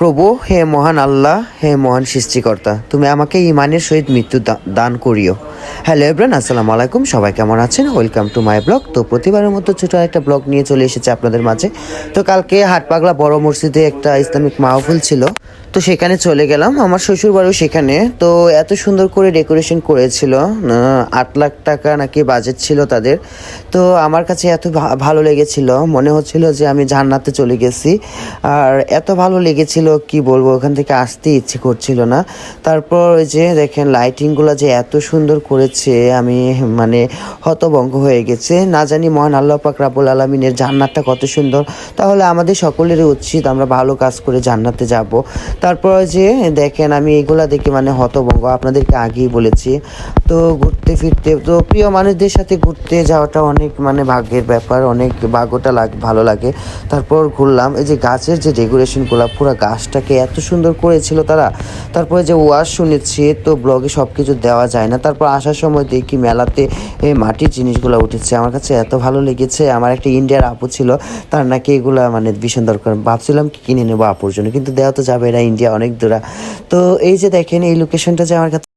প্রভু, হে মহান আল্লাহ, হে মহান সৃষ্টিকর্তা, তুমি আমাকে ইমানের সহিত মৃত্যু দান করিও। হ্যালো এভরিওয়ান, আসসালামু আলাইকুম। সবাই কেমন আছেন? Welcome to my blog. তো প্রতিবারের মতো ছোটো একটা ব্লগ নিয়ে চলে এসেছে আপনাদের মাঝে। তো কালকে হাটপাগলা বড় মসজিদে একটা ইসলামিক মাহফিল ছিল, তো সেখানে চলে গেলাম। আমার শ্বশুর বাড়িও সেখানে। তো এত সুন্দর করে ডেকোরেশন করেছিল, 8 লাখ টাকা নাকি বাজেট ছিল তাদের। তো আমার কাছে এত ভালো লেগেছিল, মনে হচ্ছিল যে আমি জান্নাতে চলে গেছি। আর এত ভালো লেগেছিল কি বলবো, ওখান থেকে আসতে ইচ্ছে করছিল না। তারপর ওই যে দেখেন লাইটিংগুলো যে এত সুন্দর করেছে, আমি মানে হতভম্ব হয়ে গেছে। না জানি মহান আল্লাহ পাক রাব্বুল আলামিনের জান্নাতটা কত সুন্দর। তাহলে আমাদের সকলেরই উচিত আমরা ভালো কাজ করে জান্নাতে যাব। তারপর যে দেখেন আমি এগুলা দেখে মানে হতভম্ব, আপনাদেরকে আগেই বলেছি। তো ঘুরতে ফিরতে, তো প্রিয় মানুষদের সাথে ঘুরতে যাওয়াটা অনেক মানে ভাগ্যের ব্যাপার, অনেক ভাগ্যটা ভালো লাগে। তারপর ঘুরলাম, এই যে গাছের যে ডেকোরেশনগুলো, পুরো গাছটাকে এত সুন্দর করেছিল তারা। তারপরে যে ওয়াজ শুনেছি, তো ব্লগে সব কিছু দেওয়া যায় না। তারপর আসার সময় দেখি মেলাতে মাটির জিনিসগুলো উঠেছে, আমার কাছে এত ভালো লেগেছে। আমার একটা ইন্ডিয়ার আপু ছিল, তার নাকি এগুলা মানে ভীষণ দরকার। ভাবছিলাম কি কিনে নেবো আপুর জন্য, কিন্তু দেওয়া তো যাবে না, ইন্ডিয়া অনেক দূরা। তো এই যে দেখেন এই লোকেশনটা যে আমার কাছে